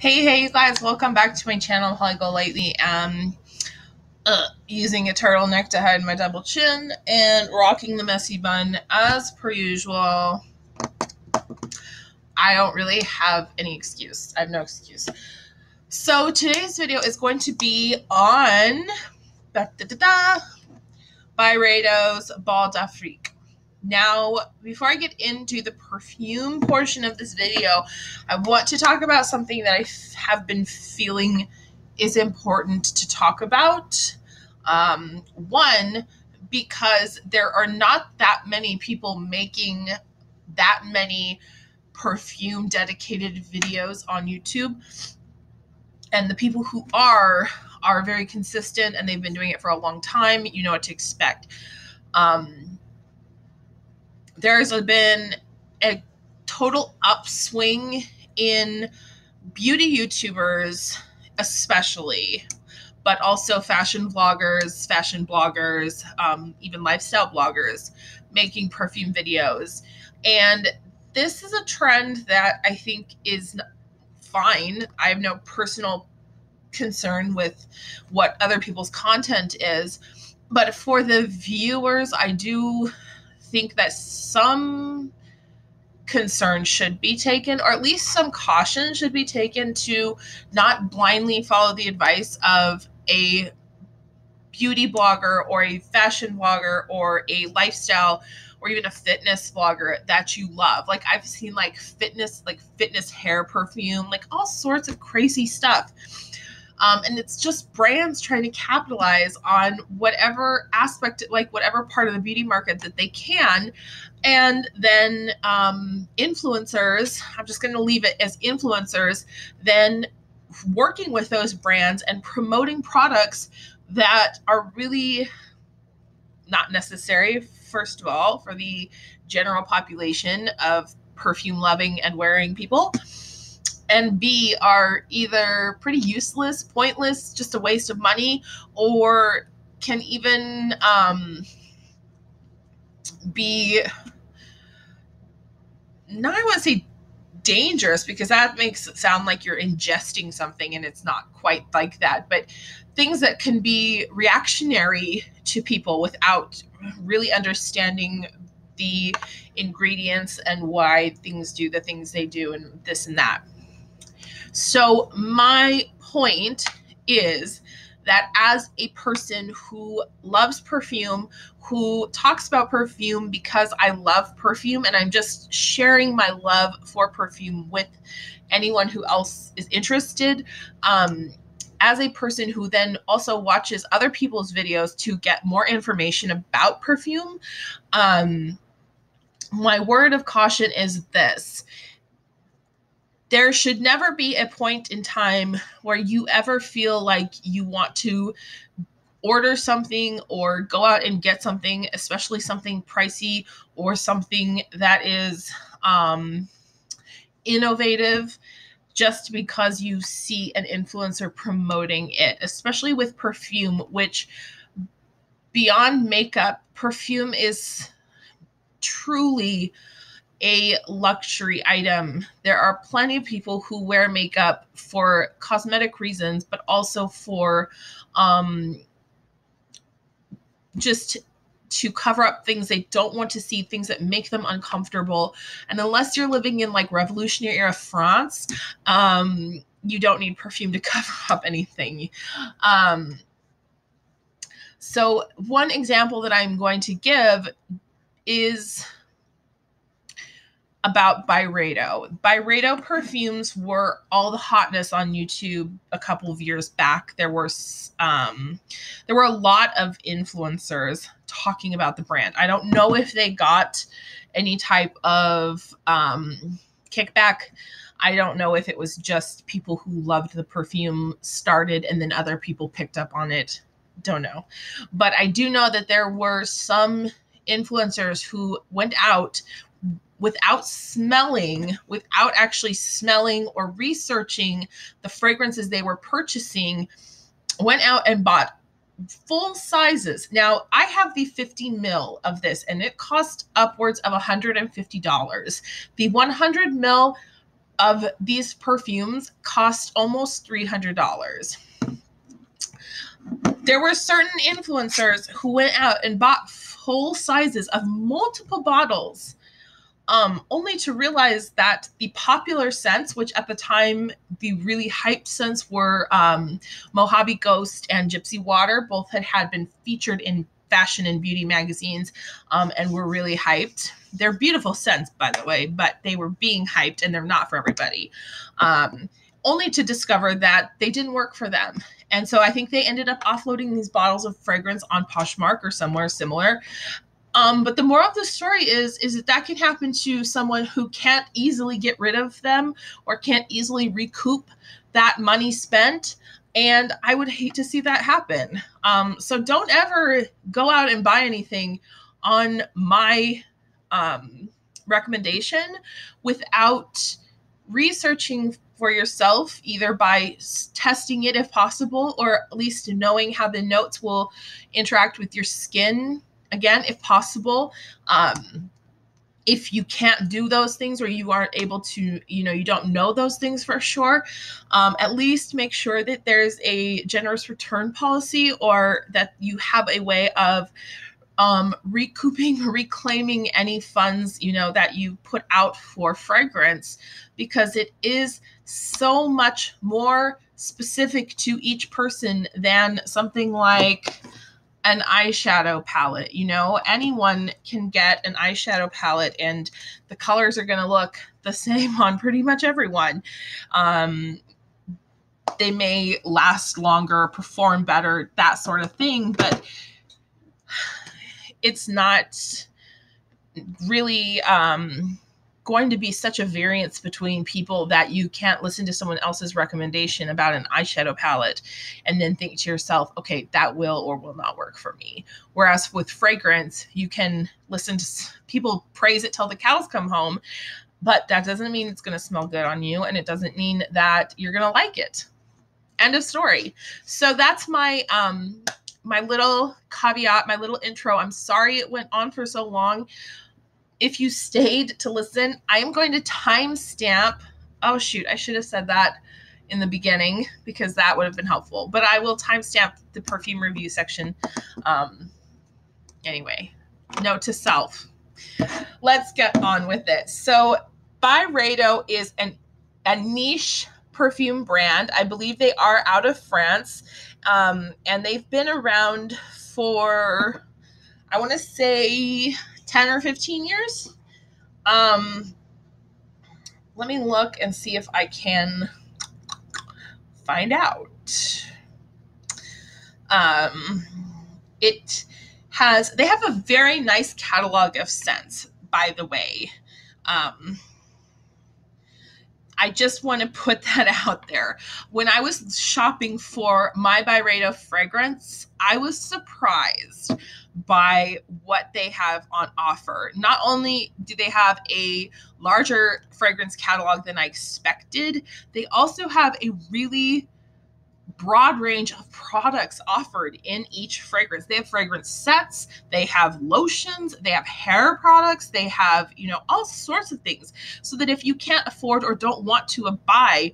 Hey, you guys, welcome back to my channel, How I Go Lately. Using a turtleneck to hide my double chin and rocking the messy bun as per usual. I don't really have any excuse. I have no excuse. So today's video is going to be on Byredo's Bal d'Afrique. Now, before I get into the perfume portion of this video, I want to talk about something that I have been feeling is important to talk about. One, because there are not that many people making that many perfume dedicated videos on YouTube. And the people who are very consistent and they've been doing it for a long time. You know what to expect. There's been a total upswing in beauty YouTubers, especially, but also fashion vloggers, fashion bloggers, even lifestyle bloggers making perfume videos. And this is a trend that I think is fine. I have no personal concern with what other people's content is, but for the viewers, I do think that some concern should be taken, or at least some caution should be taken to not blindly follow the advice of a beauty blogger or a fashion blogger or a lifestyle or even a fitness blogger that you love. Like I've seen fitness hair perfume, like all sorts of crazy stuff. And it's just brands trying to capitalize on whatever aspect, like whatever part of the beauty market that they can. And then influencers, I'm just going to leave it as influencers, then working with those brands and promoting products that are really not necessary, first of all, for the general population of perfume loving and wearing people. And B, are either pretty useless, pointless, just a waste of money, or can even be, not I want to say dangerous, because that makes it sound like you're ingesting something and it's not quite like that, but things that can be reactionary to people without really understanding the ingredients and why things do the things they do and this and that. So my point is that as a person who loves perfume, who talks about perfume because I love perfume and I'm just sharing my love for perfume with anyone who else is interested, as a person who then also watches other people's videos to get more information about perfume, my word of caution is this. There should never be a point in time where you ever feel like you want to order something or go out and get something, especially something pricey or something that is innovative, just because you see an influencer promoting it, especially with perfume, which beyond makeup, perfume is truly a luxury item. There are plenty of people who wear makeup for cosmetic reasons, but also for just to cover up things they don't want to see, things that make them uncomfortable. And unless you're living in like Revolutionary era France, you don't need perfume to cover up anything. So one example that I'm going to give is about Byredo. Byredo perfumes were all the hotness on YouTube a couple of years back. There were a lot of influencers talking about the brand. I don't know if they got any type of kickback. I don't know if it was just people who loved the perfume started and then other people picked up on it. Don't know. But I do know that there were some influencers who went out without actually smelling or researching the fragrances they were purchasing, went out and bought full sizes. Now, I have the 50 ml of this, and it cost upwards of $150. The 100 ml of these perfumes cost almost $300. There were certain influencers who went out and bought full sizes of multiple bottles, only to realize that the popular scents, which at the time the really hyped scents were Mojave Ghost and Gypsy Water, both had been featured in fashion and beauty magazines, and were really hyped. They're beautiful scents, by the way, but they were being hyped and they're not for everybody. Only to discover that they didn't work for them. And so I think they ended up offloading these bottles of fragrance on Poshmark or somewhere similar. But the moral of the story is that can happen to someone who can't easily get rid of them or can't easily recoup that money spent. And I would hate to see that happen. So don't ever go out and buy anything on my recommendation without researching for yourself, either by testing it if possible, or at least knowing how the notes will interact with your skin, again, if possible. If you can't do those things, or you aren't able to, you don't know those things for sure, at least make sure that there's a generous return policy, or that you have a way of recouping, reclaiming any funds, that you put out for fragrance, because it is so much more specific to each person than something like an eyeshadow palette. Anyone can get an eyeshadow palette and the colors are going to look the same on pretty much everyone. They may last longer, perform better, that sort of thing, but it's not really going to be such a variance between people that you can't listen to someone else's recommendation about an eyeshadow palette and then think to yourself, okay, that will or will not work for me. Whereas with fragrance, you can listen to people praise it till the cows come home, but that doesn't mean it's going to smell good on you, and it doesn't mean that you're going to like it. End of story. So that's my my little caveat, my little intro. I'm sorry it went on for so long. If you stayed to listen, I am going to timestamp. Oh, shoot. I should have said that in the beginning, because that would have been helpful. But I will timestamp the perfume review section. Anyway, note to self. Let's get on with it. So Byredo is a niche perfume brand. I believe they are out of France. And they've been around for, I want to say, 10 or 15 years. Let me look and see if I can find out. They have a very nice catalog of scents, by the way. I just want to put that out there. When I was shopping for my Byredo fragrance, I was surprised by what they have on offer. Not only do they have a larger fragrance catalog than I expected, they also have a really broad range of products offered in each fragrance. They have fragrance sets, they have lotions, they have hair products, they have, all sorts of things. So that if you can't afford or don't want to buy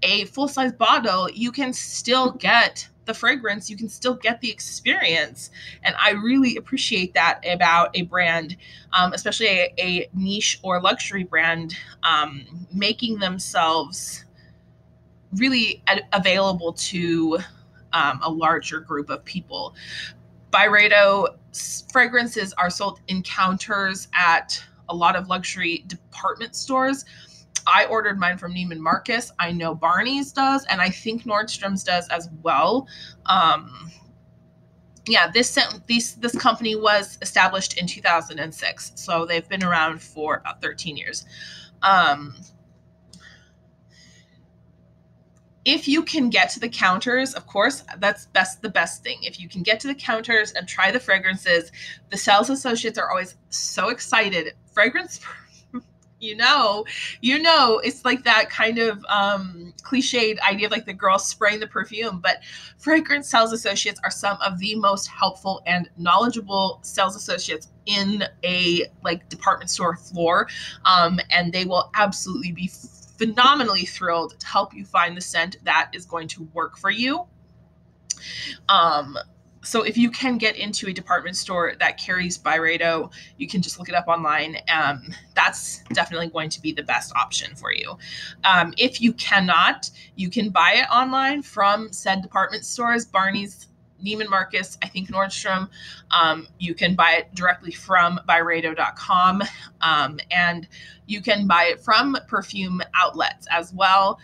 a full-size bottle, you can still get the fragrance, you can still get the experience. And I really appreciate that about a brand, especially a niche or luxury brand, making themselves really available to a larger group of people. Byredo fragrances are sold in counters at a lot of luxury department stores. I ordered mine from Neiman Marcus. I know Barney's does, and I think Nordstrom's does as well. This company was established in 2006, so they've been around for about 13 years. If you can get to the counters, of course, that's the best thing. If you can get to the counters and try the fragrances, the sales associates are always so excited. Fragrance, it's like that kind of cliched idea of like the girl spraying the perfume, but fragrance sales associates are some of the most helpful and knowledgeable sales associates in a department store floor, and they will absolutely be phenomenally thrilled to help you find the scent that is going to work for you. So if you can get into a department store that carries Byredo, you can just look it up online. That's definitely going to be the best option for you. If you cannot, you can buy it online from said department stores, Barney's, Neiman Marcus, I think Nordstrom. You can buy it directly from Byredo.com, and you can buy it from perfume outlets as well.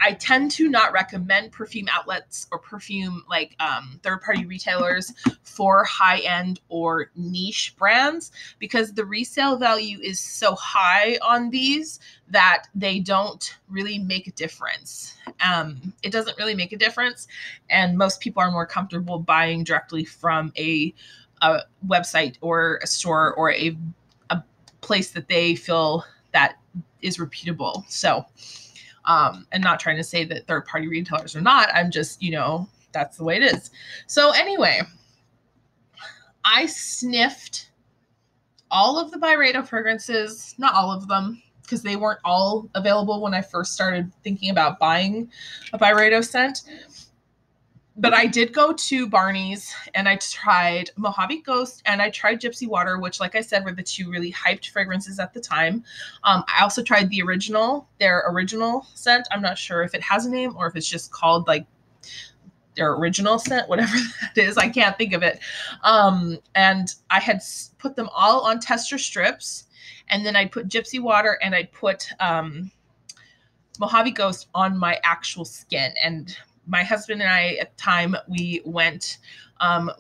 I tend to not recommend perfume outlets or perfume like third-party retailers for high-end or niche brands, because the resale value is so high on these that they don't really make a difference. It doesn't really make a difference, and most people are more comfortable buying directly from a website or a store or a place that they feel that is reputable. So, and not trying to say that third-party retailers are not. I'm just, that's the way it is. So anyway, I sniffed all of the Byredo fragrances, not all of them, because they weren't all available when I first started thinking about buying a Byredo scent. But I did go to Barney's and I tried Mojave Ghost and I tried Gypsy Water, which, like I said, were the two really hyped fragrances at the time. I also tried their original scent. I'm not sure if it has a name or if it's just called like their original scent, whatever that is. I can't think of it. And I had put them all on tester strips, and then I'd put Gypsy Water and I'd put Mojave Ghost on my actual skin. And my husband and I, at the time, we went,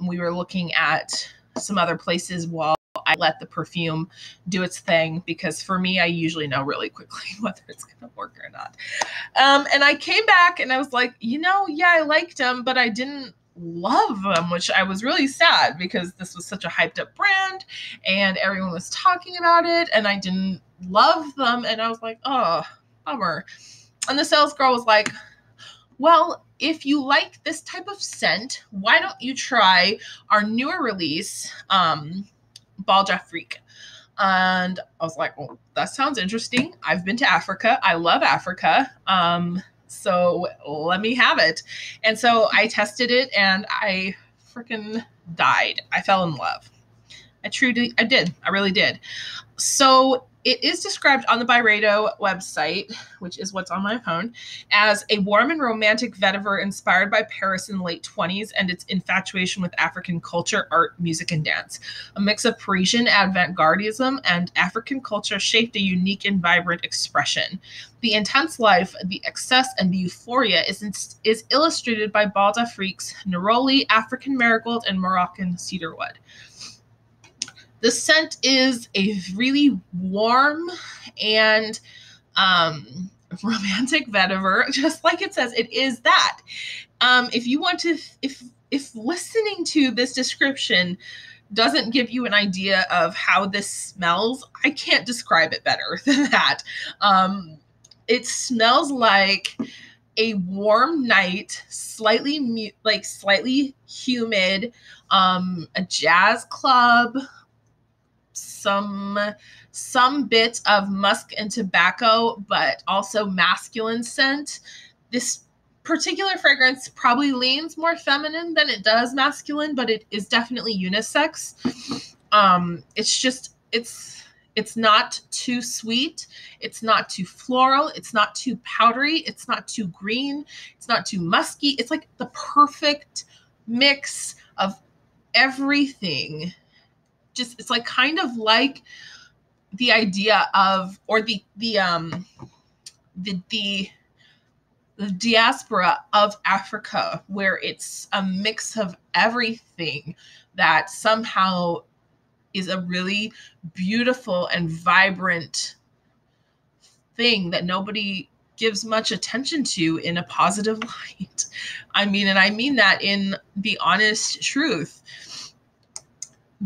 we were looking at some other places while I let the perfume do its thing, because for me, I usually know really quickly whether it's going to work or not. And I came back and I was like, yeah, I liked them, but I didn't love them, which I was really sad because this was such a hyped up brand and everyone was talking about it and I didn't love them. And I was like, oh, bummer. And the sales girl was like, well, if you like this type of scent, why don't you try our newer release, Bal Freak? And I was like, well, that sounds interesting. I've been to Africa. I love Africa. So let me have it. And so I tested it and I freaking died. I fell in love. I did. I really did. So it is described on the Byredo website, which is what's on my phone, as a warm and romantic vetiver inspired by Paris in the late 20s and its infatuation with African culture, art, music, and dance. A mix of Parisian avant-gardism and African culture shaped a unique and vibrant expression. The intense life, the excess, and the euphoria is illustrated by Bal Freak's neroli, African marigold, and Moroccan cedarwood. The scent is a really warm and romantic vetiver, just like it says. It is that. If you want to, if listening to this description doesn't give you an idea of how this smells, I can't describe it better than that. It smells like a warm night, slightly humid, a jazz club, some bit of musk and tobacco, but also masculine scent. This particular fragrance probably leans more feminine than it does masculine, but it is definitely unisex. It's not too sweet. It's not too floral. It's not too powdery. It's not too green. It's not too musky. It's like the perfect mix of everything. It's like kind of like the idea of, or the diaspora of Africa, where it's a mix of everything that somehow is a really beautiful and vibrant thing that nobody gives much attention to in a positive light. I mean that in the honest truth.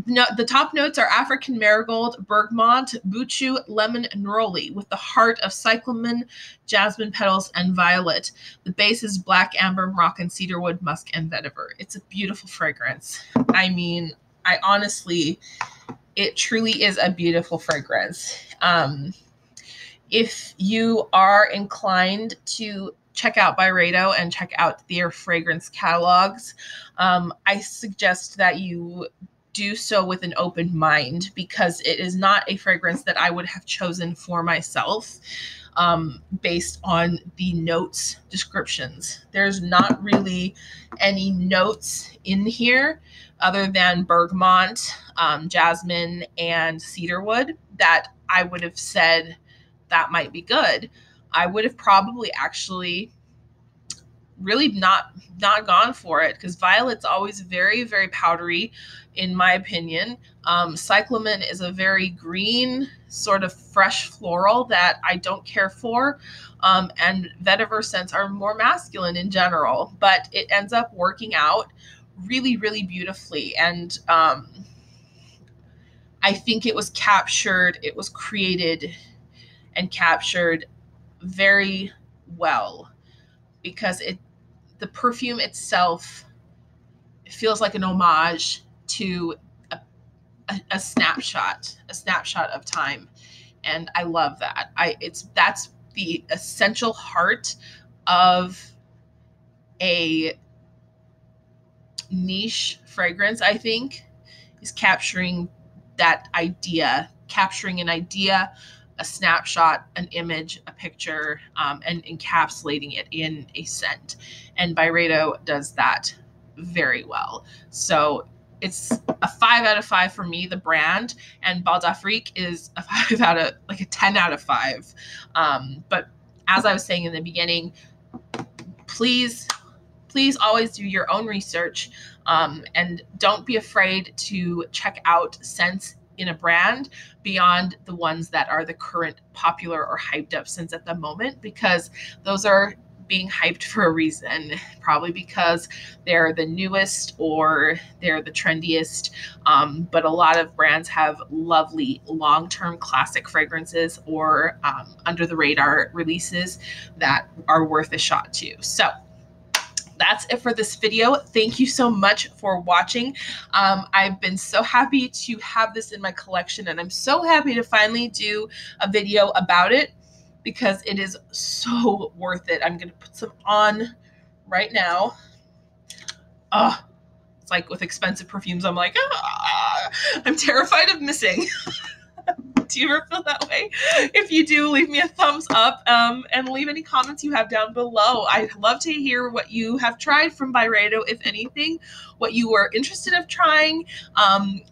No, the top notes are African marigold, bergamot, buchu, lemon, and neroli, with the heart of cyclamen, jasmine petals, and violet. The base is black amber, Moroccan cedarwood, musk, and vetiver. It's a beautiful fragrance. It truly is a beautiful fragrance. If you are inclined to check out Byredo and check out their fragrance catalogs, I suggest that you do so with an open mind, because it is not a fragrance that I would have chosen for myself based on the notes descriptions. There's not really any notes in here other than bergamot, jasmine, and cedarwood that I would have said that might be good. I would have probably actually really not gone for it, because violet's always very, very powdery in my opinion. Cyclamen is a very green sort of fresh floral that I don't care for, and vetiver scents are more masculine in general, but it ends up working out really, really beautifully. And I think it was created and captured very well, because the perfume itself feels like an homage to a snapshot of time, and I love that. That's the essential heart of a niche fragrance, I think, is capturing an idea, a snapshot, an image, a picture, and encapsulating it in a scent. And Byredo does that very well. So it's a 5 out of 5 for me, the brand, and Bal d'Afrique is a 10 out of 5. But as I was saying in the beginning, please always do your own research, and don't be afraid to check out scents in a brand beyond the ones that are the current popular or hyped up scents at the moment, because those are being hyped for a reason, probably because they're the newest or they're the trendiest. But a lot of brands have lovely long-term classic fragrances or under the radar releases that are worth a shot too. So that's it for this video. Thank you so much for watching. I've been so happy to have this in my collection, and I'm so happy to finally do a video about it, because it is so worth it. I'm going to put some on right now. It's like with expensive perfumes, I'm like, I'm terrified of missing. Do you ever feel that way? If you do, leave me a thumbs up, and leave any comments you have down below. I'd love to hear what you have tried from Byredo, if anything, what you were interested in trying,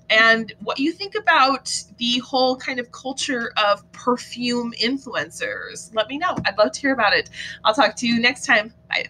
and what you think about the whole kind of culture of perfume influencers. Let me know. I'd love to hear about it. I'll talk to you next time. Bye.